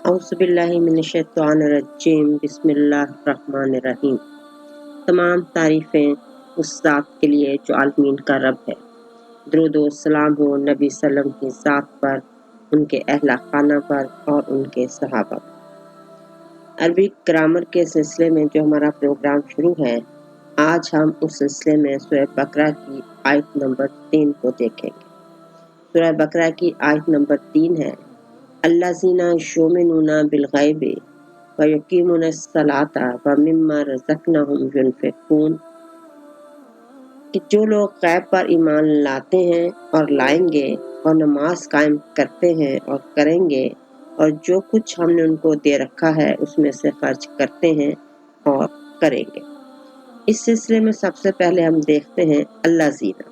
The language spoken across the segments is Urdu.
اعوذ باللہ من الشیطان الرجیم بسم اللہ الرحمن الرحیم۔ تمام تعریفیں اس ذات کے لیے جو عالمین کا رب ہے۔ درود و سلام ہو نبی سلم کی ذات پر، ان کے اہل خانہ پر اور ان کے صحابہ پر۔ عربی گرامر کے سلسلے میں جو ہمارا پروگرام شروع ہے، آج ہم اس سلسلے میں سورہ بقرہ کی آیت نمبر 3 کو دیکھیں گے۔ سورہ بقرہ کی آیت نمبر 3 ہے: الذین یؤمنون بالغیب ویقیمون الصلاۃ ومما رزقناہم ینفقون، کہ جو لوگ غیب پر ایمان لاتے ہیں اور لائیں گے اور نماز قائم کرتے ہیں اور کریں گے، اور جو کچھ ہم نے ان کو دے رکھا ہے اس میں سے خرچ کرتے ہیں اور کریں گے۔ اس سلسلے میں سب سے پہلے ہم دیکھتے ہیں الذین۔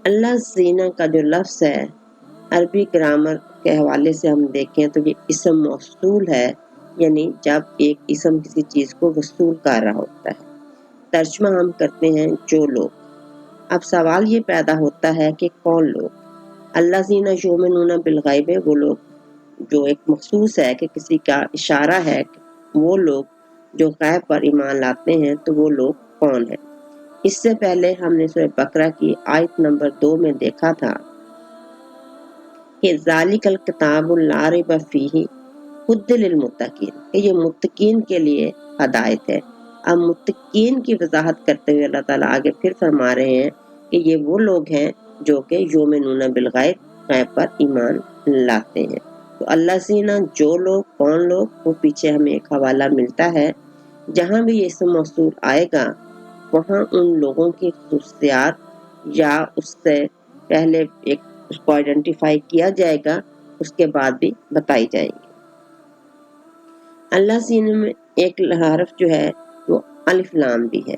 الذین کا جو لفظ ہے، عربی گرامر کے حوالے سے ہم دیکھیں تو یہ اسم موصول ہے، یعنی جب ایک اسم کسی چیز کو وصول کر رہا ہوتا ہے۔ ترجمہ ہم کرتے ہیں جو لوگ۔ اب سوال یہ پیدا ہوتا ہے کہ کون لوگ؟ الذین یؤمنون بالغیب، وہ لوگ جو ایک مخصوص ہے کہ کسی کا اشارہ ہے، وہ لوگ جو غیب پر ایمان لاتے ہیں، تو وہ لوگ کون ہیں؟ اس سے پہلے ہم نے سورہ بقرہ کی آیت نمبر 2 میں دیکھا تھا کہ ذالک الکتاب لا ریب فیہ ہدی للمتقین، کہ یہ متقین کے لیے ہدایت ہے۔ اب متقین کی وضاحت کرتے ہوئے اللہ تعالیٰ آگے پھر فرما رہے ہیں کہ یہ وہ لوگ ہیں جو کہ یؤمنون بالغیب، غیب پر ایمان لاتے ہیں۔ تو الذین، جو لوگ، کون لوگ، وہ پیچھے ہمیں ایک حوالہ ملتا ہے۔ جہاں بھی یہ اسم موصول آئے گا وہاں ان لوگوں کی خصوصیات یا اس سے پہلے ایک اس کو آئیڈینٹیفائی کیا جائے گا، اس کے بعد بھی بتائی جائے گی۔ الذین میں ایک حرف جو ہے وہ الف لام بھی ہے۔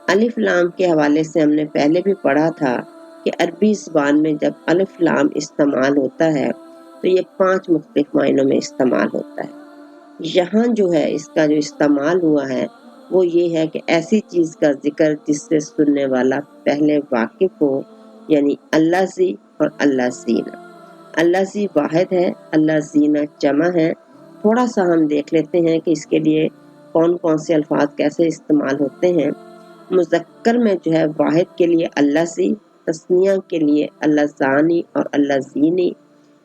الف لام کے حوالے سے ہم نے پہلے بھی پڑھا تھا کہ عربی زبان میں جب الف لام استعمال ہوتا ہے تو یہ 5 مختلف معنوں میں استعمال ہوتا ہے۔ یہاں جو ہے اس کا جو استعمال ہوا ہے وہ یہ ہے کہ ایسی چیز کا ذکر جس سے سننے والا پہلے واقف ہو، یعنی الذی اور الذین۔ الذی واحد ہے، الذین جمع ہے۔ تھوڑا سا ہم دیکھ لیتے ہیں کہ اس کے لیے کون کون سے الفاظ کیسے استعمال ہوتے ہیں۔ مذکر میں جو ہے واحد کے لیے الذی، تثنیہ کے لیے اللذانی اور اللذینی،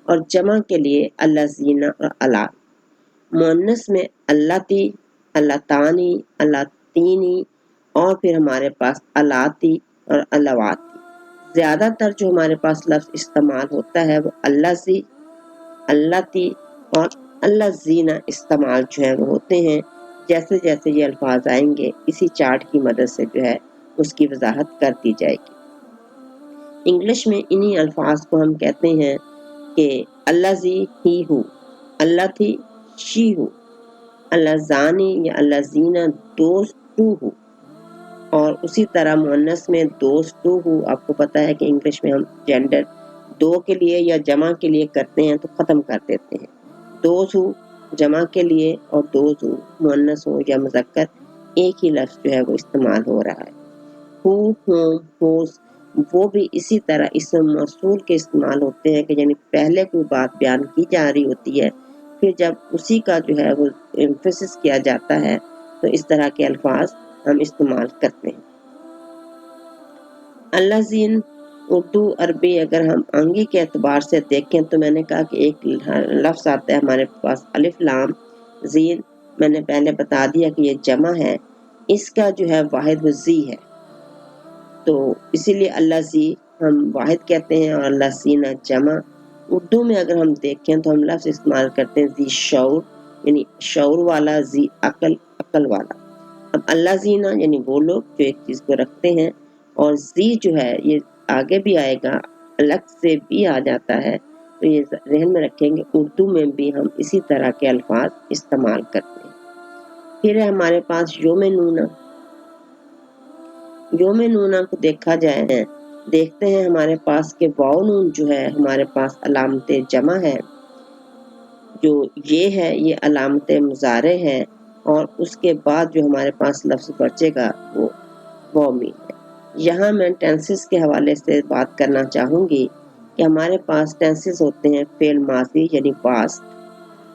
اور جمع کے لیے الذین اور الا۔ مؤنث میں اللاتی، اللتانی، اللتینی، اور پھر ہمارے پاس الاتی اور اللواتی۔ زیادہ تر جو ہمارے پاس لفظ استعمال ہوتا ہے وہ الذی، اللاتی اور الذین استعمال جو ہے وہ ہوتے ہیں۔ جیسے جیسے یہ الفاظ آئیں گے اسی چارٹ کی مدد سے جو ہے اس کی وضاحت کر دی جائے گی۔ انگلش میں انہی الفاظ کو ہم کہتے ہیں کہ الذی ہی ہو، اللاتی شی ہو، اللذانی یا الذین دوز ٹو ہو، اور اسی طرح مؤنث میں دوز ٹو ہو۔ آپ کو پتہ ہے کہ انگلش میں ہم جینڈر دو کے لیے یا جمع کے لیے کرتے ہیں تو ختم کر دیتے ہیں۔ دوز ہو جمع کے لیے اور دوز ہو مؤنث ہو یا مذکر، ایک ہی لفظ جو ہے وہ استعمال ہو رہا ہے۔ ہو، ہوم، ہوز، وہ بھی اسی طرح اسم موصول کے استعمال ہوتے ہیں کہ یعنی پہلے کوئی بات بیان کی جا رہی ہوتی ہے، پھر جب اسی کا جو ہے وہ ایمفیسس کیا جاتا ہے تو اس طرح کے الفاظ ہم استعمال کرتے ہیں۔ الذین، اردو عربی اگر ہم آنگی کے اعتبار سے دیکھیں تو میں نے کہا کہ ایک لفظ آتا ہے ہمارے پاس الف لام زین، میں نے پہلے بتا دیا کہ یہ جمع ہے، اس کا جو ہے واحد و زی ہے، تو اسی لیے الذی ہم واحد کہتے ہیں اور الذین جمع۔ اردو میں اگر ہم دیکھیں تو ہم لفظ استعمال کرتے ہیں ذی شعور، یعنی شعور والا، ذی عقل، عقل والا۔ اب الذین یعنی وہ لوگ جو ایک چیز کو رکھتے ہیں، اور ذی جو ہے یہ آگے بھی آئے گا، الگ سے بھی آ جاتا ہے، تو یہ ذہن میں رکھیں گے اردو میں بھی ہم اسی طرح کے الفاظ استعمال کرتے ہیں۔ پھر ہے ہمارے پاس یومنون۔ یومنون کو دیکھا جائے، دیکھتے ہیں ہمارے پاس کہ واو نون جو ہے ہمارے پاس علامت جمع ہے، جو یہ ہے یہ علامت مضارع ہے، اور اس کے بعد جو ہمارے پاس لفظ بچے گا وہ واو مین ہے۔ یہاں میں ٹینسز کے حوالے سے بات کرنا چاہوں گی کہ ہمارے پاس ٹینسز ہوتے ہیں فعل ماضی یعنی پاسٹ،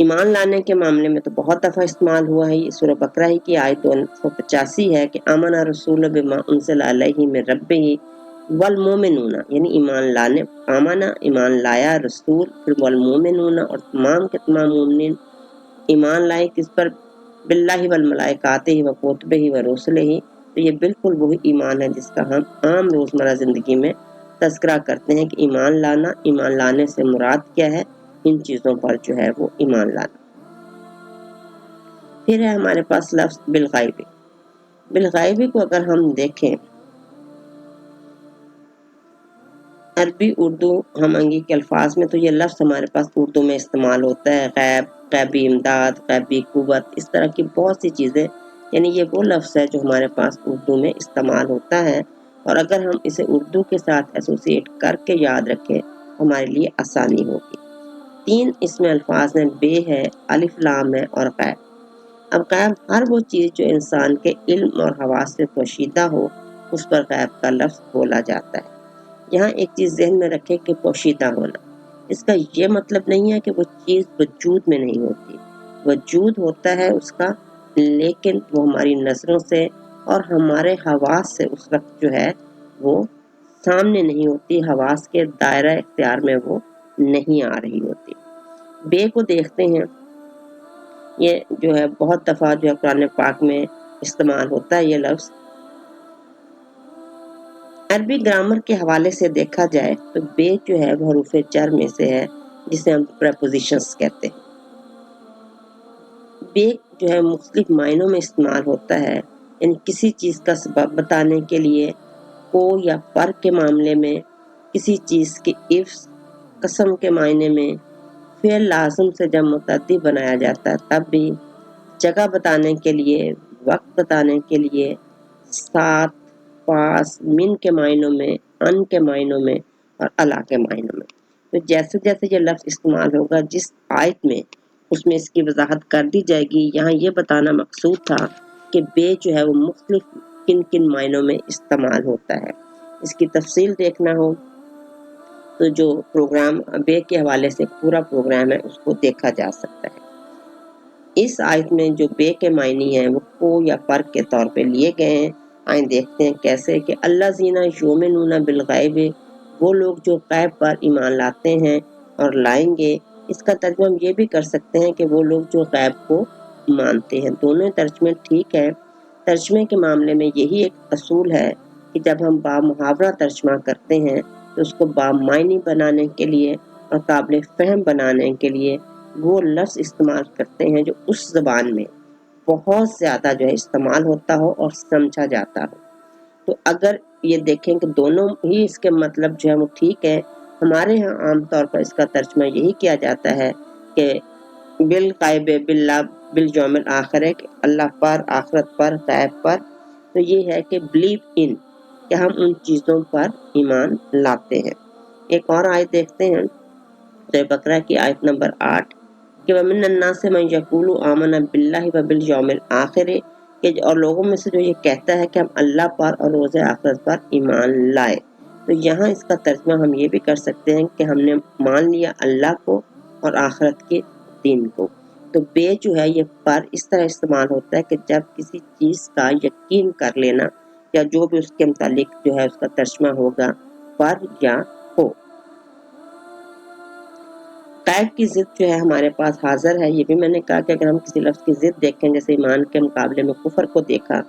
ایمان لانے کے معاملے میں تو بہت دفعہ استعمال ہوا ہے. یہ سورہ بقرہ ہی کی آیت 285 ہے کہ آمن رسول بما انزل علیہ من ربہ والمومنون، یعنی ایمان لانے، آمنا ایمان لایا، رسول، پھر والمومنون اور تمام کے تمام مومنین ایمان لائے کس پر؟ باللہ والملائکاتہ وکتبہ ورسلہ. تو یہ بالکل وہی ایمان ہے جس کا ہم عام روزمرہ زندگی میں تذکرہ کرتے ہیں کہ ایمان لانا. ایمان لانے سے مراد کیا ہے؟ ان چیزوں پر جو ہے وہ ایمان لانا. پھر ہے ہمارے پاس لفظ بالغیب. بالغیب کو اگر ہم دیکھیں عربی اردو ہمانگی کے الفاظ میں، تو یہ لفظ ہمارے پاس اردو میں استعمال ہوتا ہے. غیب، غیبی امداد، غیبی قوت، اس طرح کی بہت سی چیزیں، یعنی یہ وہ لفظ ہے جو ہمارے پاس اردو میں استعمال ہوتا ہے. اور اگر ہم اسے اردو کے ساتھ ایسوسیٹ کر کے یاد رکھیں ہمارے لیے آسانی ہوگی. 3 اس میں الفاظ ہیں، بے ہے، الف لام ہے اور غیب. اب غیب ہر وہ چیز جو انسان کے علم اور حواس سے پوشیدہ ہو، اس پر غیب کا لفظ بولا جاتا ہے. یہاں ایک چیز ذہن میں رکھے کہ پوشیدہ ہونا، اس کا یہ مطلب نہیں ہے کہ وہ چیز وجود میں نہیں ہوتی. وجود ہوتا ہے اس کا، لیکن وہ ہماری نظروں سے اور ہمارے حواس سے اس وقت جو ہے وہ سامنے نہیں ہوتی، حواس کے دائرہ اختیار میں وہ نہیں آ رہی ہوتی. بے کو دیکھتے ہیں، یہ جو ہے بہت دفعہ جو ہے قرآن پاک میں استعمال ہوتا ہے یہ لفظ. عربی گرامر کے حوالے سے دیکھا جائے تو بے جو ہے وہ حروف جر میں سے ہے، جسے ہم پریپوزیشنز کہتے ہیں. بے جو ہے مختلف معنوں میں استعمال ہوتا ہے، یعنی کسی چیز کا سبب بتانے کے لیے، کو یا پر کے معاملے میں، کسی چیز کے عفظ، قسم کے معنی میں، فعل لازم سے جب متعدی بنایا جاتا ہے تب بھی، جگہ بتانے کے لیے، وقت بتانے کے لیے، ساتھ، پاس، من کے معنوں میں، ان کے معنوں میں اور الا کے معنوں میں. تو جیسے جیسے یہ لفظ استعمال ہوگا جس آیت میں، اس میں اس کی وضاحت کر دی جائے گی. یہاں یہ بتانا مقصود تھا کہ بے جو ہے وہ مختلف کن کن معنوں میں استعمال ہوتا ہے. اس کی تفصیل دیکھنا ہو تو جو پروگرام بے کے حوالے سے پورا پروگرام ہے اس کو دیکھا جا سکتا ہے. اس آیت میں جو بے کے معنی ہیں وہ کو یا پر کے طور پہ لیے گئے ہیں. آئیں دیکھتے ہیں کیسے کہ اللہ زینہ یومنون بالغیب، وہ لوگ جو غیب پر ایمان لاتے ہیں اور لائیں گے. اس کا ترجمہ ہم یہ بھی کر سکتے ہیں کہ وہ لوگ جو غیب کو مانتے ہیں. دونوں ترجمے ٹھیک ہے. ترجمے کے معاملے میں یہی ایک اصول ہے کہ جب ہم با محاورہ ترجمہ کرتے ہیں تو اس کو با معنی بنانے کے لیے اور قابل فہم بنانے کے لیے وہ لفظ استعمال کرتے ہیں جو اس زبان میں بہت زیادہ جو ہے استعمال ہوتا ہو اور سمجھا جاتا ہو. تو اگر یہ دیکھیں کہ دونوں ہی اس کے مطلب جو ہے وہ ٹھیک ہے، ہمارے ہاں عام طور پر اس کا ترجمہ یہی کیا جاتا ہے کہ بالغیب، باللہ، بالیوم الآخر، کہ اللہ پر، آخرت پر، غیب پر. تو یہ ہے کہ بلیو ان، کہ ہم ان چیزوں پر ایمان لاتے ہیں. ایک اور آیت دیکھتے ہیں سورہ بقرہ کی آیت نمبر 8 کہ وَمِنَ النَّاسِ مَن يَقُولُ آمَنَ بِاللَّهِ وَبِالْيَوْمِ الْآخِرِ، کہ اور لوگوں میں سے جو یہ کہتا ہے کہ ہم اللہ پر اور روز آخرت پر ایمان لائے. تو یہاں اس کا ترجمہ ہم یہ بھی کر سکتے ہیں کہ ہم نے مان لیا اللہ کو اور آخرت کے دن کو. تو بے جو ہے یہ پر اس طرح استعمال ہوتا ہے کہ جب کسی چیز کا یقین کر لینا، یا جو بھی اس کے متعلق جو ہے اس کا ترجمہ ہوگا پر یا ہو. غیب کی ضد جو ہے ہمارے پاس حاضر ہے. یہ بھی میں نے کہا کہ اگر ہم کسی لفظ کی ضد دیکھیں، جیسے ایمان کے مقابلے میں کفر کو دیکھا،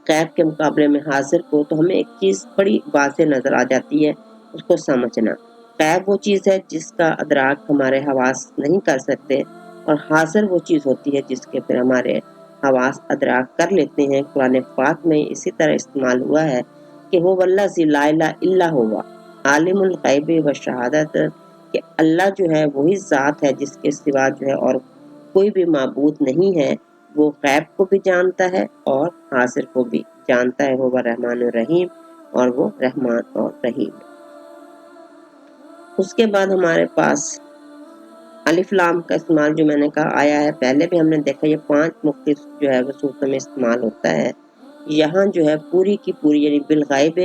غیب کے مقابلے میں حاضر کو، تو ہمیں ایک چیز بڑی واضح نظر آ جاتی ہے، اس کو سمجھنا. غیب وہ چیز ہے جس کا ادراک ہمارے حواس نہیں کر سکتے، اور حاضر وہ چیز ہوتی ہے جس کے پھر ہمارے حواس ادراک کر لیتے ہیں. قرآن پاک میں اسی طرح استعمال ہوا ہے کہ هو الذی لا الہ الا هو عالم الغیب والشہادۃ، کہ اللہ جو ہے وہی ذات ہے جس کے سوا جو ہے اور کوئی بھی معبود نہیں ہے. وہ غیب کو بھی جانتا ہے اور حاضر کو بھی جانتا ہے. وہ رحمان الرحیم، اور وہ رحمان اور رحیم. اس کے بعد ہمارے پاس الف لام کا استعمال جو میں نے کہا آیا ہے. پہلے بھی ہم نے دیکھا یہ 5 مختلف جو ہے وہ صورتوں میں استعمال ہوتا ہے. یہاں جو ہے پوری کی پوری یعنی بالغیب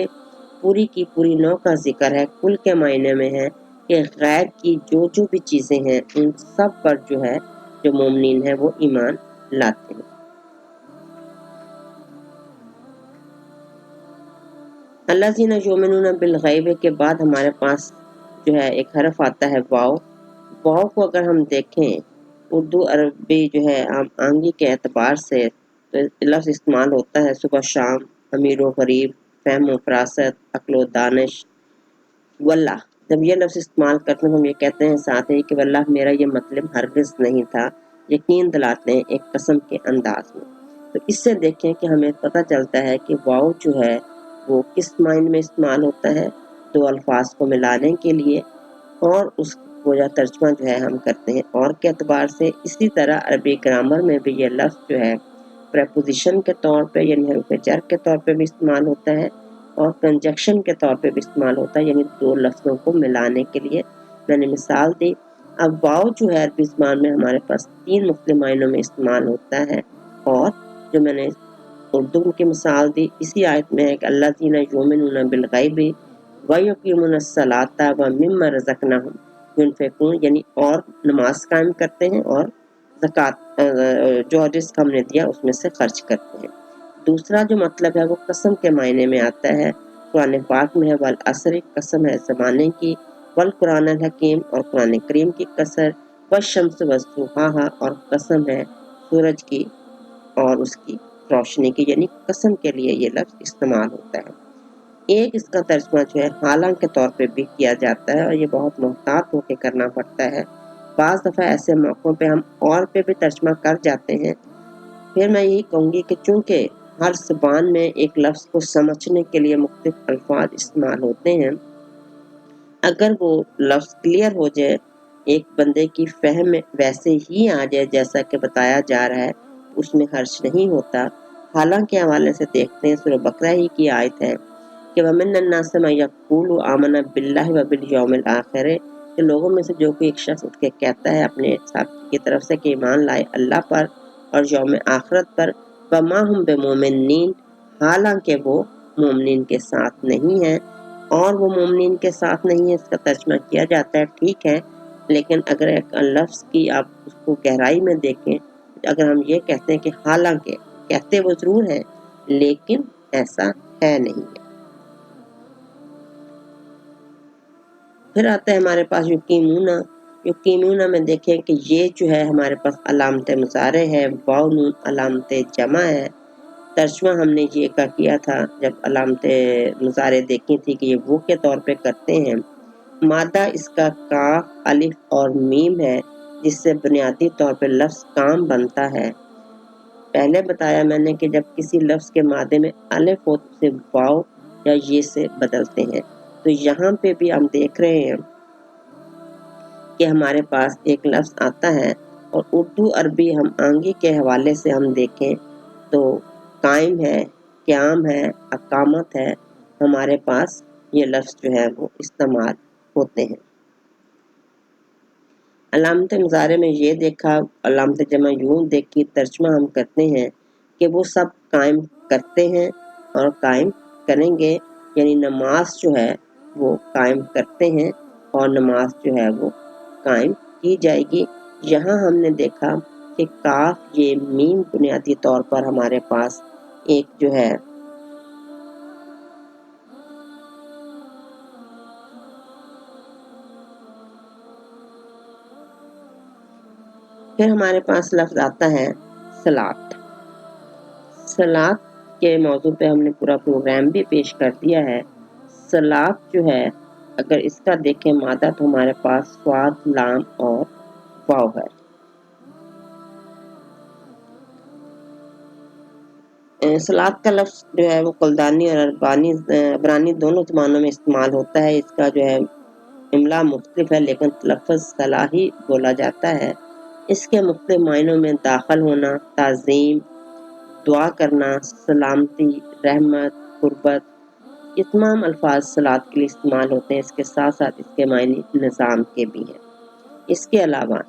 پوری کی پوری نوع کا ذکر ہے. کل کے معنی میں ہے کہ غیب کی جو بھی چیزیں ہیں ان سب پر جو ہے جو مومنین ہیں وہ ایمان لاتے ہیں۔ الذین یؤمنون بالغیب کے بعد ہمارے پاس جو ہے ایک حرف آتا ہے واو۔ واو کو اگر ہم دیکھیں اردو عربی جو ہے آہنگی کے اعتبار سے تو لفظ استعمال ہوتا ہے صبح شام، امیر و غریب، فہم و فراست، عقل و دانش، واللہ۔ جب یہ لفظ استعمال کرتے ہیں ہم یہ کہتے ہیں ساتھ ہی کہ واللہ میرا یہ مطلب ہرگز نہیں تھا، یقین دلاتے ہیں ایک قسم کے انداز میں۔ تو اس سے دیکھیں کہ ہمیں پتہ چلتا ہے کہ واو جو ہے وہ کس معنی میں استعمال ہوتا ہے، دو الفاظ کو ملانے کے لیے، اور اس کو یا ترجمہ جو ہے ہم کرتے ہیں اور کے اعتبار سے۔ اسی طرح عربی گرامر میں بھی یہ لفظ جو ہے پریپوزیشن کے طور پہ یعنی حروف جر کے طور پہ بھی استعمال ہوتا ہے اور کنجکشن کے طور پہ بھی استعمال ہوتا ہے، یعنی دو لفظوں کو ملانے کے لیے۔ میں نے مثال دی۔ اب واو جو ہے عربی زبان میں ہمارے پاس 3 مختلف معنوں میں استعمال ہوتا ہے، اور جو میں نے اردو کی مثال دی اسی آیت میں ہے کہ الذین یؤمنون بالغیب ویقیمون الصلاۃ ومما رزقناہم ينفقون، یعنی اور نماز قائم کرتے ہیں اور زکوٰۃ جو رزق ہم نے دیا اس میں سے خرچ کرتے ہیں۔ دوسرا جو مطلب ہے وہ قسم کے معنی میں آتا ہے، قرآن پاک میں ہے والعصر، قسم ہے زمانے کی، والقرآن الحکیم، اور قرآن کریم کی قسم، والشمس وضحاہا، اور قسم ہے سورج کی اور اس کی روشنی کی، یعنی قسم کے لیے یہ لفظ استعمال ہوتا ہے۔ ایک اس کا ترجمہ جو ہے حالانکہ کے طور پہ بھی کیا جاتا ہے، اور یہ بہت محتاط ہو کے کرنا پڑتا ہے۔ بعض دفعہ ایسے موقعوں پہ ہم اور پہ بھی ترجمہ کر جاتے ہیں۔ پھر میں یہی کہوں گی کہ چونکہ ہر زبان میں ایک لفظ کو سمجھنے کے لیے مختلف الفاظ استعمال ہوتے ہیں، اگر وہ لفظ کلیئر ہو جائے، ایک بندے کی فہم میں ویسے ہی آ جائے جیسا کہ بتایا جا رہا ہے، اس میں حرج نہیں ہوتا۔ حالانکہ حوالے سے دیکھتے ہیں سورہ بقرہ ہی کی آیت ہے کہ وَمِنَ النَّاسِ مَن يَقُولُ آمَنَ بِاللَّهِ وَبِالْيَوْمِ الْآخِرِ، کہ لوگوں میں سے جو کوئی ایک شخص اٹھ کے کہتا ہے اپنے ساتھی کی طرف سے کہ ایمان لائے اللہ پر اور یوم آخرت پر، وَمَا هُم بِمُؤْمِنِينَ، حالانکہ وہ مومنین کے ساتھ نہیں ہیں، اور وہ مومنین کے ساتھ نہیں ہے اس کا ترجمہ کیا جاتا ہے، ٹھیک ہے، لیکن اگر ایک لفظ کی آپ اس کو گہرائی میں دیکھیں، اگر ہم یہ کہتے ہیں کہ حالانکہ، کہتے وہ ضرور ہے لیکن ایسا ہے نہیں ہے۔ پھر آتا ہے ہمارے پاس یقیمون۔ یقیمون میں دیکھیں کہ یہ جو ہے ہمارے پاس علامت مضارع ہے، واو نون علامت جمع ہے۔ ترجمہ ہم نے یہ کا کیا تھا جب علامت مضارع دیکھی تھی کہ یہ وہ کے طور پہ کرتے ہیں۔ مادہ اس کا کاف، الف اور میم ہے، جس سے بنیادی طور پہ لفظ کام بنتا ہے۔ پہلے بتایا میں نے کہ جب کسی لفظ کے مادے میں الف ہو تو اسے واو یا یہ سے بدلتے ہیں، تو یہاں پہ بھی ہم دیکھ رہے ہیں کہ ہمارے پاس ایک لفظ آتا ہے، اور اردو عربی ہم آہنگی کے حوالے سے ہم دیکھیں تو قائم ہے، قیام ہے، اقامت ہے، ہمارے پاس یہ لفظ جو ہے وہ استعمال ہوتے ہیں۔ علامت مضارع میں یہ دیکھا، علامت جمع یوں دیکھی، ترجمہ ہم کرتے ہیں کہ وہ سب قائم کرتے ہیں اور قائم کریں گے، یعنی نماز جو ہے وہ قائم کرتے ہیں اور نماز جو ہے وہ قائم کی جائے گی۔ یہاں ہم نے دیکھا کہ کاف یہ میم بنیادی طور پر ہمارے پاس ایک جو ہے پھر ہمارے پاس لفظ آتا ہے صلاۃ۔ صلاۃ کے موضوع پہ ہم نے پورا پروگرام بھی پیش کر دیا ہے۔ صلاۃ جو ہے اگر اس کا دیکھیں مادہ تو ہمارے پاس صاد، لام اور واو ہے۔ صلاۃ کا لفظ جو ہے وہ کلدانی اور عبرانی دونوں زبانوں میں استعمال ہوتا ہے۔ اس کا جو ہے املا مختلف ہے لیکن لفظ صلاح ہی بولا جاتا ہے۔ اس کے مختلف معنوں میں داخل ہونا، تعظیم، دعا کرنا، سلامتی، رحمت، قربت، یہ تمام الفاظ صلاۃ کے لیے استعمال ہوتے ہیں۔ اس کے ساتھ ساتھ اس کے معنی نظام کے بھی ہیں۔ اس کے علاوہ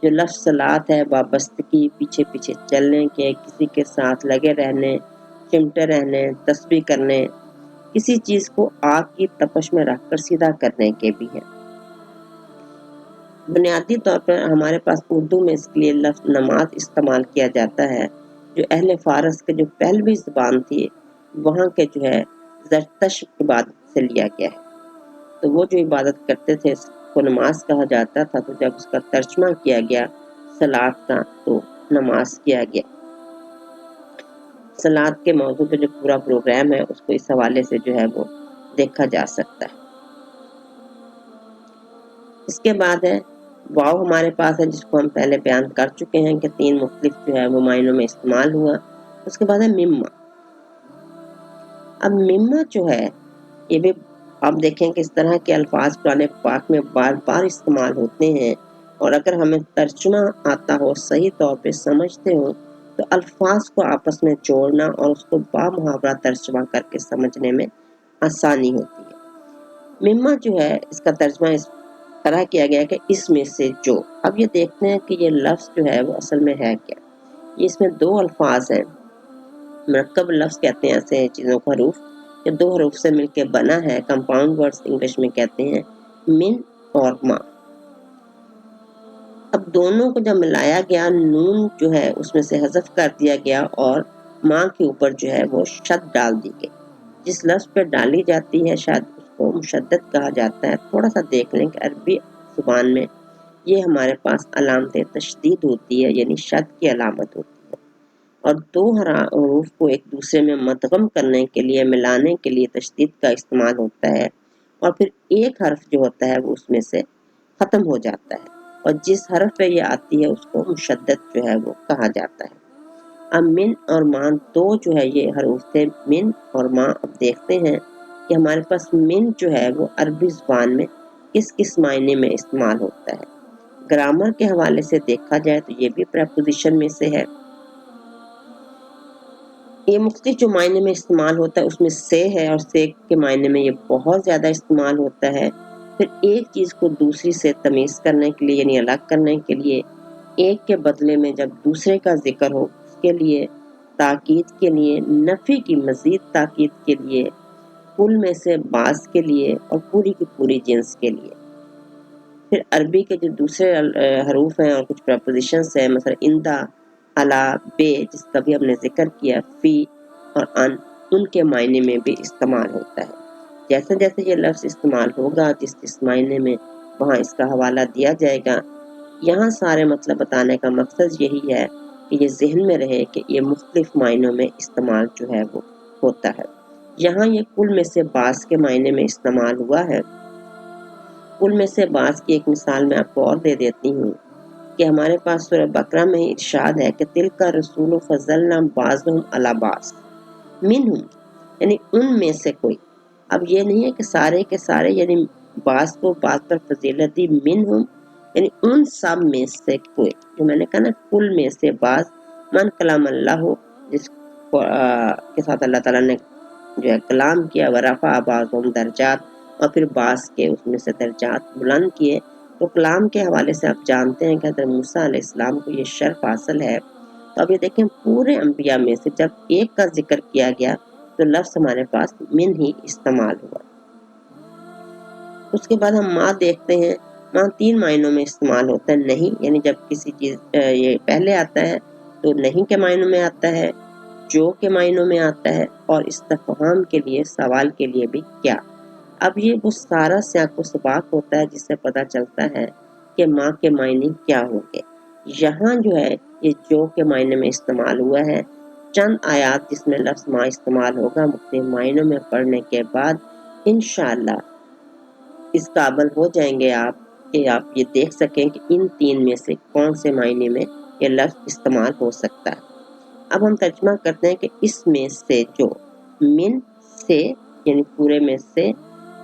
جو لفظ صلاۃ ہے وابستگی، پیچھے پیچھے چلنے کے، کسی کے ساتھ لگے رہنے، چمٹے رہنے، تسبیح کرنے، کسی چیز کو آگ کی تپش میں رکھ کر سیدھا کرنے کے بھی ہیں۔ بنیادی طور پر ہمارے پاس اردو میں اس کے لیے لفظ نماز استعمال کیا جاتا ہے، جو اہل فارس کے جو پہلوی زبان تھی وہاں کے جو ہے زرتش عبادت سے لیا گیا ہے. تو وہ جو عبادت کرتے تھے اس کو نماز کہا جاتا تھا، تو جب اس کا ترجمہ کیا گیا صلاۃ کا تو نماز کیا گیا. صلاۃ کے موضوع پہ جو پورا پروگرام ہے اس کو اس حوالے سے جو ہے وہ دیکھا جا سکتا ہے. اس کے بعد ہے واو ہمارے پاس ہے، جس کو ہم پہلے بیان کر چکے ہیں کہ 3 مختلف جو ہے وہ معنوں میں استعمال ہوا. اس کے بعد ہے مما. اب مما جو ہے یہ بھی آپ دیکھیں کہ اس طرح کے الفاظ قرآن پاک میں بار بار استعمال ہوتے ہیں، اور اگر ہمیں ترجمہ آتا ہو، صحیح طور پہ سمجھتے ہو، تو الفاظ کو آپس میں جوڑنا اور اس کو با محاورہ ترجمہ کر کے سمجھنے میں آسانی ہوتی ہے. مما جو ہے اس کا ترجمہ اس طرح کیا گیا کہ اس میں سے جو. اب یہ دیکھتے ہیں کہ یہ لفظ جو ہے وہ اصل میں ہے کیا. یہ اس میں 2 الفاظ ہیں، مرکب لفظ کہتے ہیں ایسے چیزوں کو، حروف یہ 2 حروف سے مل کے بنا ہے. کمپاؤنڈ ورڈز انگلش میں کہتے ہیں من اور ما. اب دونوں کو جب ملایا گیا، نون جو ہے اس میں سے حذف کر دیا گیا اور ماں کے اوپر جو ہے وہ شد ڈال دی گئی. جس لفظ پہ ڈالی جاتی ہے شد اس کو مشدد کہا جاتا ہے. تھوڑا سا دیکھ لیں کہ عربی زبان میں یہ ہمارے پاس علامت تشدید ہوتی ہے، یعنی شد کی علامت ہوتی ہے، اور 2 حروف کو ایک دوسرے میں مدغم کرنے کے لیے، ملانے کے لیے تشدید کا استعمال ہوتا ہے، اور پھر ایک حرف جو ہوتا ہے وہ اس میں سے ختم ہو جاتا ہے، اور جس حرف پہ یہ آتی ہے اس کو مشدد جو ہے وہ کہا جاتا ہے. اب من اور ماں 2 جو ہے یہ حروف تھے، من اور ماں. اب دیکھتے ہیں کہ ہمارے پاس من جو ہے وہ عربی زبان میں کس کس معنی میں استعمال ہوتا ہے. گرامر کے حوالے سے دیکھا جائے تو یہ بھی پریپوزیشن میں سے ہے. یہ مختلف جو معنی میں استعمال ہوتا ہے اس میں سے ہے، اور سے کے معنی میں یہ بہت زیادہ استعمال ہوتا ہے. پھر ایک چیز کو دوسری سے تمیز کرنے کے لیے، یعنی الگ کرنے کے لیے، ایک کے بدلے میں جب دوسرے کا ذکر ہو اس کے لیے، تاکید کے لیے، نفی کی مزید تاکید کے لیے، کل میں سے بعض کے لیے، اور پوری کی پوری جنس کے لیے. پھر عربی کے جو دوسرے حروف ہیں اور کچھ پریپوزیشنز ہیں، مثلا اندا، علا، بے، جس کا بھی ہم نے ذکر کیا، فی اور ان کے معنی میں بھی استعمال ہوتا ہے. جیسے جیسے یہ لفظ استعمال ہوگا جس معنی میں، وہاں اس کا حوالہ دیا جائے گا. یہاں سارے مطلب بتانے کا مقصد یہی ہے کہ یہ ذہن میں رہے کہ یہ مختلف معنوں میں استعمال جو ہے وہ ہوتا ہے. یہاں یہ کل میں سے بعض کے معنی میں استعمال ہوا ہے. کل میں سے بعض کی ایک مثال میں آپ کو اور دے دیتی ہوں کہ ہمارے پاس سورہ بقرہ میں ارشاد ہے کہ تلک الرسول فضلنا بعضهم علی بعض منہم، یعنی ان میں سے کوئی. اب یہ نہیں ہے کہ سارے کے سارے، یعنی بعض کو بعض پر فضیلت دی، منہم یعنی ان سب میں سے کوئی. جو میں نے کہا نا کل میں سے بعض، من کلام اللہ ہو، جس کے ساتھ اللہ تعالیٰ نے جو ہے کلام کیا، ورفع بعضهم درجات، اور پھر بعض کے اس میں سے درجات بلند کیے. تو کلام کے حوالے سے آپ جانتے ہیں کہ حضرت موسیٰ علیہ السلام کو یہ شرف حاصل ہے. تو اب یہ دیکھیں پورے انبیاء میں سے جب ایک کا ذکر کیا گیا تو لفظ ہمارے پاس من ہی استعمال ہوا. اس کے بعد ہم ماں دیکھتے ہیں. ماں 3 معنوں میں استعمال ہوتا ہے. نہیں، یعنی جب کسی چیز یہ پہلے آتا ہے تو نہیں کے معنوں میں آتا ہے، جو کے معنوں میں آتا ہے، اور استفہام کے لیے، سوال کے لیے بھی کیا. اب یہ وہ سارا سیاق و سباق ہوتا ہے جس سے پتہ چلتا ہے کہ ماں کے معنی کیا ہوں گے. یہاں جو ہے یہ جو کے معنی میں استعمال ہوا ہے. چند آیات جس میں لفظ ماں استعمال ہوگا مختلف معنوں میں پڑھنے کے بعد انشاءاللہ اس قابل ہو جائیں گے آپ کہ آپ یہ دیکھ سکیں کہ ان 3 میں سے کون سے معنی میں یہ لفظ استعمال ہو سکتا ہے. اب ہم ترجمہ کرتے ہیں کہ اس میں سے جو، من سے یعنی پورے میں سے،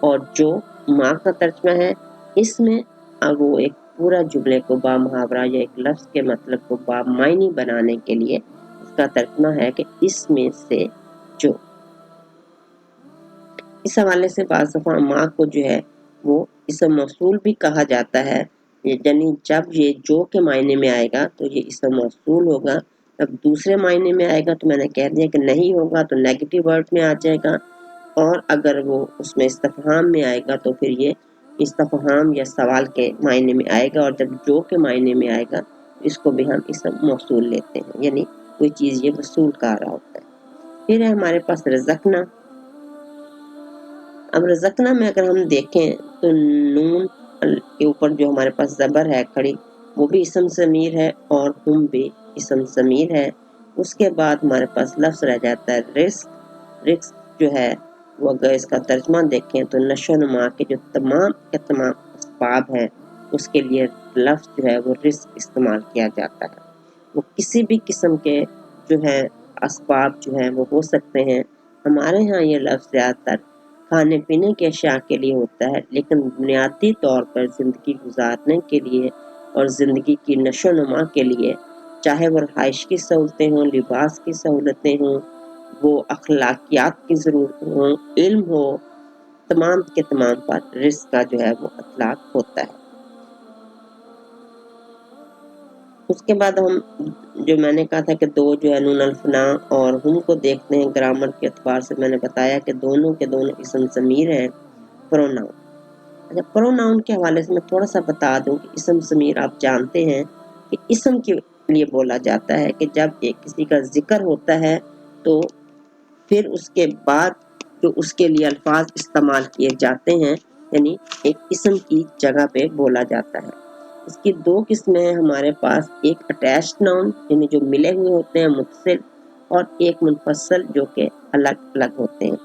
اور جو ماں کا ترجمہ ہے اس میں. اب وہ ایک پورا جملے کو با محاورہ یا ایک لفظ کے مطلب کو با معنی بنانے کے لیے اس کا ترجمہ ہے کہ اس میں سے جو. اس حوالے سے بعض دفعہ ماں کو جو ہے وہ اسم موصول بھی کہا جاتا ہے. یعنی جب یہ جو کے معنی میں آئے گا تو یہ اسم موصول ہوگا. اب دوسرے معنی میں آئے گا تو میں نے کہہ دیا کہ نہیں ہوگا، تو نیگیٹو ورڈ میں آ جائے گا. اور اگر وہ اس میں استفہام میں آئے گا تو پھر یہ استفہام یا سوال کے معنی میں آئے گا، اور جب جو کے معنی میں آئے گا اس کو بھی ہم اسم موصول لیتے ہیں، یعنی کوئی چیز یہ وصول کر رہا ہوتا ہے۔ پھر ہے ہمارے پاس رزقنا۔ اب رزقنا میں اگر ہم دیکھیں تو نون کے اوپر جو ہمارے پاس زبر ہے کھڑی، وہ بھی اسم ضمیر ہے اور ہم بھی اسم ضمیر ہے۔ اس کے بعد ہمارے پاس لفظ رہ جاتا ہے رزق۔ رزق جو ہے وہ اگر اس کا ترجمہ دیکھیں تو نشو و نما کے جو تمام کے تمام اسباب ہیں اس کے لیے لفظ جو ہے وہ رزق استعمال کیا جاتا ہے۔ وہ کسی بھی قسم کے جو ہے اسباب جو ہیں وہ ہو سکتے ہیں۔ ہمارے ہاں یہ لفظ زیادہ تر کھانے پینے کے اشیاء کے لیے ہوتا ہے، لیکن بنیادی طور پر زندگی گزارنے کے لیے اور زندگی کی نشو و نما کے لیے، چاہے وہ رہائش کی سہولتیں ہوں، لباس کی سہولتیں ہوں، وہ اخلاقیات کی ضرورت ہوں، علم ہو، تمام کے تمام پر رزق کا جو ہے وہ اطلاق ہوتا ہے۔ اس کے بعد ہم جو میں نے کہا تھا کہ دو جو ہے نون الفنا اور ہم کو دیکھتے ہیں گرامر کے اعتبار سے، میں نے بتایا کہ دونوں کے دونوں اسم ضمیر ہیں پروناؤن۔ اچھا، پروناؤن کے حوالے سے میں تھوڑا سا بتا دوں کہ اسم ضمیر آپ جانتے ہیں کہ اسم کے لیے بولا جاتا ہے کہ جب ایک کسی کا ذکر ہوتا ہے تو پھر اس کے بعد جو اس کے لیے الفاظ استعمال کیے جاتے ہیں، یعنی ایک اسم کی جگہ پہ بولا جاتا ہے۔ اس کی دو قسمیں ہیں ہمارے پاس، ایک اٹیچڈ ناؤن یعنی جو ملے ہوئے ہوتے ہیں متصل، اور ایک منفصل جو کہ الگ الگ ہوتے ہیں۔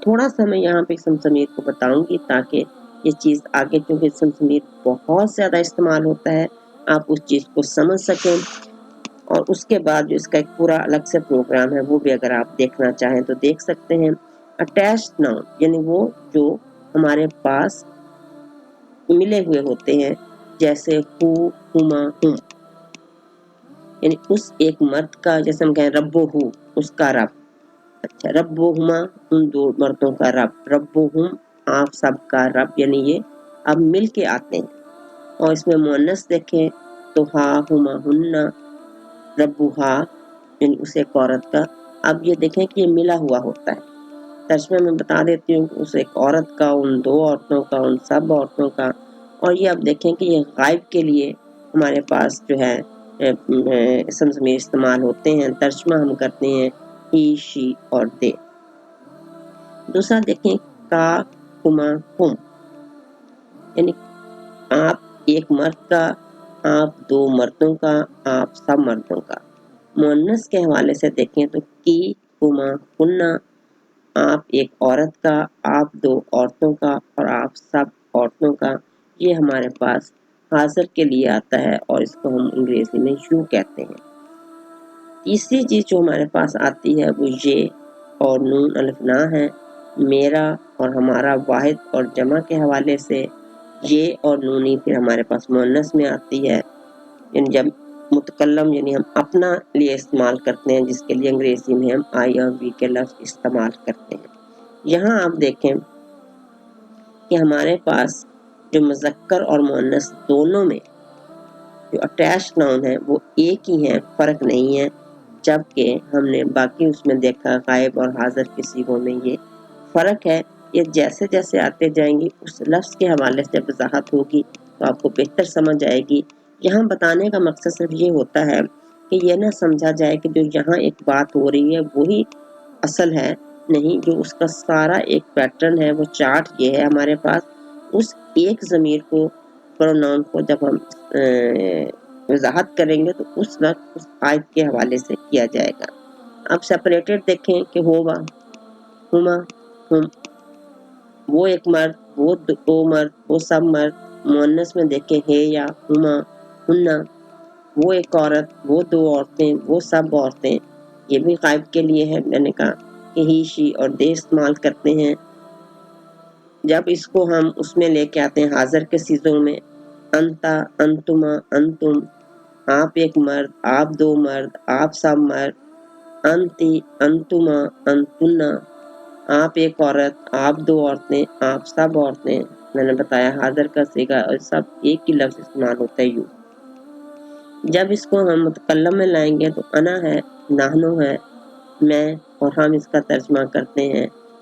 تھوڑا سا میں یہاں پہ اسم ضمیر کو بتاؤں گی تاکہ یہ چیز آگے، کیونکہ اسم ضمیر بہت زیادہ استعمال ہوتا ہے، آپ اس چیز کو سمجھ سکیں، اور اس کے بعد جو اس کا ایک پورا الگ سے پروگرام ہے وہ بھی اگر آپ دیکھنا چاہیں تو دیکھ سکتے ہیں۔ اٹیچڈ ناؤن یعنی وہ جو ہمارے پاس ملے ہوئے ہوتے ہیں، جیسے ہو، ہما، ہم، یعنی اس ایک مرد کا، جیسے ہم کہیں رب و ہو، اس کا رب۔ اچھا، رب و ہما، ان دو مردوں کا رب، رب و ہم، آپ سب کا رب، یعنی یہ اب مل کے آتے ہیں۔ اور اس میں مؤنث دیکھیں تو ہا، ہما، ہننا، ربوہا، یعنی اس ایک عورت کا۔ اب یہ دیکھیں کہ یہ ملا ہوا ہوتا ہے۔ ترجمہ میں بتا دیتی ہوں کہ اس ایک عورت کا، ان دو عورتوں کا، ان سب عورتوں کا۔ اور یہ اب دیکھیں کہ یہ غائب کے لیے ہمارے پاس جو ہے اسم ضمیر استعمال ہوتے ہیں۔ ترجمہ ہم کرتے ہیں ہی، شی اور دے۔ دوسرا دیکھیں کا، کما، کم، یعنی آپ ایک مرد کا، آپ دو مردوں کا، آپ سب مردوں کا۔ مؤنث کے حوالے سے دیکھیں تو کی، کما، کننا، آپ ایک عورت کا، آپ دو عورتوں کا، اور آپ سب عورتوں کا۔ یہ ہمارے پاس حاضر کے لیے آتا ہے اور اس کو ہم انگریزی میں یو کہتے ہیں۔ تیسری چیز جو ہمارے پاس آتی ہے وہ یہ اور نون الف نا ہے۔ میرا اور ہمارا واحد اور جمع کے حوالے سے یہ اور نونی پھر ہمارے پاس مؤنث میں آتی ہے، یعنی جب متکلم یعنی ہم اپنا لیے استعمال کرتے ہیں، جس کے لیے انگریزی میں ہم آئی اور وی کے لفظ استعمال کرتے ہیں۔ یہاں آپ دیکھیں کہ ہمارے پاس جو مذکر اور مؤنث دونوں میں جو اٹیچڈ ناؤن ہے وہ ایک ہی ہیں، فرق نہیں ہے، جبکہ ہم نے باقی اس میں دیکھا غائب اور حاضر کے صیغوں میں یہ فرق ہے۔ یہ جیسے جیسے آتے جائیں گی اس لفظ کے حوالے سے وضاحت ہوگی تو آپ کو بہتر سمجھ آئے گی۔ یہاں بتانے کا مقصد صرف یہ ہوتا ہے کہ یہ نہ سمجھا جائے کہ جو یہاں ایک بات ہو رہی ہے وہی اصل ہے، نہیں، جو اس کا سارا ایک پیٹرن ہے وہ چارٹ یہ ہے ہمارے پاس۔ اس ایک ضمیر کو، پروناؤن کو جب ہم وضاحت کریں گے تو اس وقت اس آیت کے حوالے سے کیا جائے گا۔ اب سپریٹڈ دیکھیں کہ ہوگا، ہما، ہم، وہ ایک مرد، وہ دو مرد، وہ سب مرد۔ مؤنث میں دیکھیں ہے یا ہما، ہننا، وہ ایک عورت، وہ دو عورتیں، وہ سب عورتیں۔ یہ بھی غائب کے لیے ہے، میں نے کہا کہ ہی، شی اور دے استعمال کرتے ہیں۔ جب اس کو ہم اس میں لے کے آتے ہیں حاضر کے صیغوں میں، انتا، انتما، انتم، آپ ایک مرد، آپ دو مرد، آپ سب مرد۔ انتی، انتما، انتنا، آپ ایک عورت، آپ دو عورتیں، آپ سب عورتیں۔ میں نے بتایا حاضر کا صیغہ اور سب ایک ہی لفظ استعمال ہوتا ہے، یو۔ جب اس کو ہم متکلم میں لائیں گے تو انا ہے، نحنو ہے، میں، اور ہم اس کا ترجمہ کرتے ہیں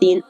3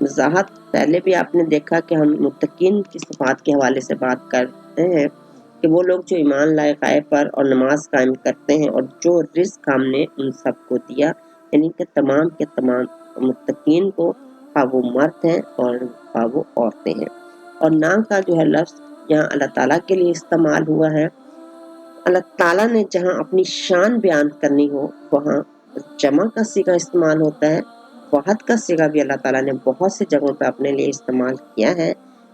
وضاحت پہلے بھی آپ نے دیکھا کہ ہم متقین کی صفات کے حوالے سے بات کرتے ہیں کہ وہ لوگ جو ایمان لائے غیب پر اور نماز قائم کرتے ہیں اور جو رزق ہم نے ان سب کو دیا، یعنی کہ تمام کے تمام متقین کو، خواہ وہ مرد ہیں اور خواہ وہ عورتیں ہیں۔ اور نا کا جو ہے لفظ یہاں اللہ تعالیٰ کے لیے استعمال ہوا ہے۔ اللہ تعالیٰ نے جہاں اپنی شان بیان کرنی ہو وہاں جمع کا صیغہ استعمال ہوتا ہے، وحد کا صیغہ بھی اللہ تعالیٰ نے بہت سی جگہوں پہ اپنے لیے استعمال کیا ہے۔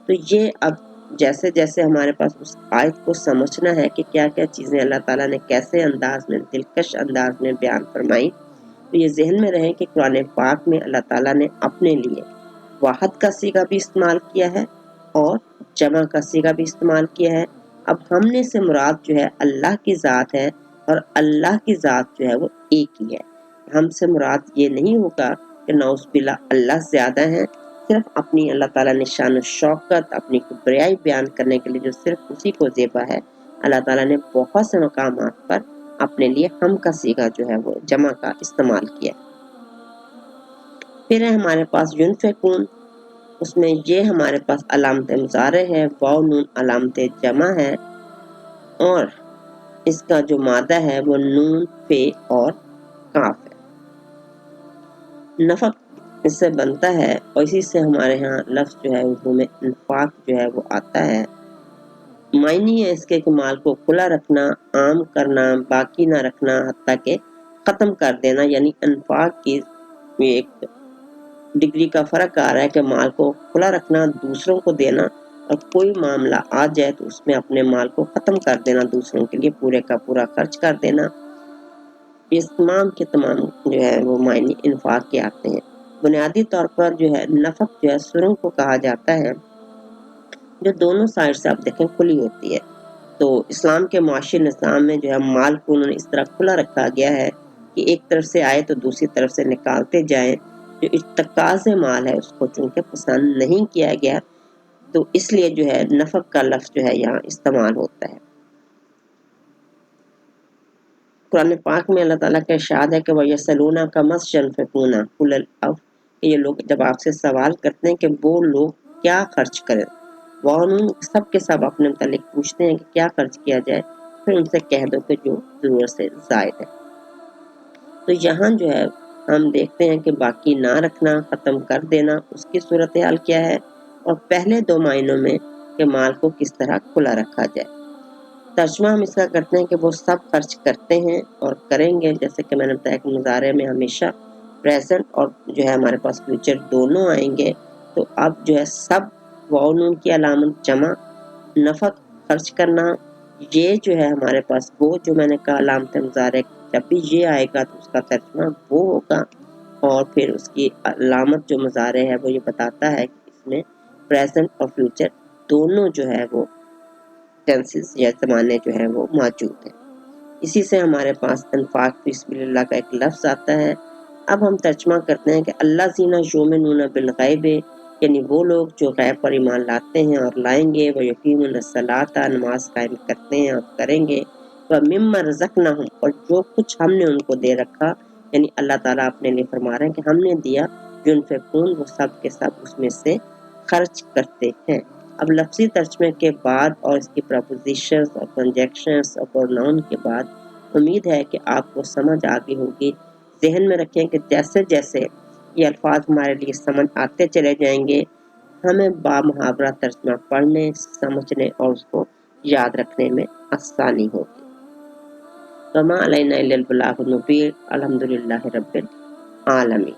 تو یہ اب جیسے جیسے ہمارے پاس اس آیت کو سمجھنا ہے کہ کیا کیا چیزیں اللہ تعالیٰ نے کیسے انداز میں، دلکش انداز میں بیان فرمائی، تو یہ ذہن میں رہے کہ قرآن پاک میں اللہ تعالیٰ نے اپنے لیے واحد کا صیغہ بھی استعمال کیا ہے اور جمع کا صیغہ بھی استعمال کیا ہے۔ اب ہم نے سے مراد جو ہے اللہ کی ذات ہے، اور اللہ کی ذات جو ہے وہ ایک ہی ہے۔ ہم سے مراد یہ نہیں ہوگا کہ نعوذ باللہ اللہ زیادہ ہیں، صرف اپنی اللہ تعالیٰ نے شان و شوکت، اپنی کبریائی بیان کرنے کے لیے جو صرف اسی کو زیبا ہے، اللہ تعالیٰ نے بہت سے مقامات پر اپنے لیے ہم کا صیغہ جو ہے وہ جمع کا استعمال کیا۔ پھر ہے ہمارے پاس ینفقون، اس میں یہ ہمارے پاس علامت مضارع ہے، واو نون علامت جمع ہے، اور اس کا جو مادہ ہے وہ نون، فے اور کاف ہے۔ نفق اس سے بنتا ہے اور اسی سے ہمارے ہاں لفظ جو ہے اردو میں انفاق جو ہے وہ آتا ہے۔ معنی ہے اس کے کہ مال کو کھلا رکھنا، عام کرنا، باقی نہ رکھنا، حتیٰ کہ ختم کر دینا، یعنی انفاق کی ایک ڈگری کا فرق آ رہا ہے کہ مال کو کھلا رکھنا، دوسروں کو دینا، اور کوئی معاملہ آ جائے تو اس میں اپنے مال کو ختم کر دینا، دوسروں کے لیے پورے کا پورا خرچ کر دینا۔ اس تمام کے تمام جو ہے وہ معنی انفاق کے آتے ہیں۔ بنیادی طور پر جو ہے نفق جو ہے سرنگ کو کہا جاتا ہے، جو دونوں سائڈ سے آپ دیکھیں کھلی ہوتی ہے۔ تو اسلام کے معاشی نظام میں جو ہے مال کو انہوں نے اس طرح کھلا رکھا گیا ہے کہ ایک طرف سے آئے تو دوسری طرف سے نکالتے جائیں۔ جو ارتکاز مال ہے اس کو چونکہ پسند نہیں کیا گیا، تو اس لیے جو ہے نفق کا لفظ جو ہے یہاں استعمال ہوتا ہے۔ قرآن پاک میں اللہ تعالیٰ کا ارشاد ہے کہ وَيَسْأَلُونَكَ مَاذَا يُنْفِقُونَ قُلِ الْعَفْوَ، کہ یہ لوگ جب آپ سے سوال کرتے ہیں کہ وہ لوگ کیا خرچ کریں، وہ سب کے سب اپنے متعلق پوچھتے ہیں کہ کیا خرچ کیا جائے، پھر ان سے کہہ دو کہ جو ضرورت سے زائد ہے۔ تو یہاں جو ہے ہم دیکھتے ہیں کہ باقی نہ رکھنا، ختم کر دینا، اس کی صورتحال کیا ہے، اور پہلے دو معنوں میں کہ مال کو کس طرح کھلا رکھا جائے۔ ترجمہ ہم اس کا کرتے ہیں کہ وہ سب خرچ کرتے ہیں اور کریں گے، جیسے کہ میں نے بتایا کہ مضارع میں ہمیشہ پریزنٹ اور جو ہے ہمارے پاس فیوچر دونوں آئیں گے، تو اب جو ہے سب واو نون کی علامت جمع، نفق خرچ کرنا، یہ جو ہے ہمارے پاس وہ جو میں نے کہا علامت مضارع، جب بھی یہ آئے گا تو اس کا ترجمہ وہ ہوگا، اور پھر اس کی علامت جو مضارع ہے وہ یہ بتاتا ہے کہ اس میں پریزنٹ اور فیوچر دونوں جو ہے وہ ٹینسز یا زمانے جو ہیں وہ موجود ہیں۔ اسی سے ہمارے پاس انفاق فی سبیل اللہ کا ایک لفظ آتا ہے۔ اب ہم ترجمہ کرتے ہیں کہ اللہ زینہ یؤمنون بالغیب، یعنی وہ لوگ جو غیب پر ایمان لاتے ہیں اور لائیں گے، وہ یقیمون الصلاۃ، نماز قائم کرتے ہیں اور کریں گے، ومما رزقناہم، اور جو کچھ ہم نے ان کو دے رکھا، یعنی اللہ تعالیٰ اپنے لیے فرما رہے ہیں کہ ہم نے دیا، ينفقون، وہ سب کے سب اس میں سے خرچ کرتے ہیں۔ اب لفظی ترجمے کے بعد اور اس کی پرپوزیشنز اور کنجیکشنز اور پروناؤن کے بعد امید ہے کہ آپ کو سمجھ آ گئی ہوگی۔ ذہن میں رکھیں کہ جیسے جیسے یہ الفاظ ہمارے لیے سمجھ آتے چلے جائیں گے، ہمیں بامحاورہ ترجمہ پڑھنے، سمجھنے اور اس کو یاد رکھنے میں آسانی ہوگی۔ وما علینا الا البلاغ المبین، الحمدللہ رب العالمین۔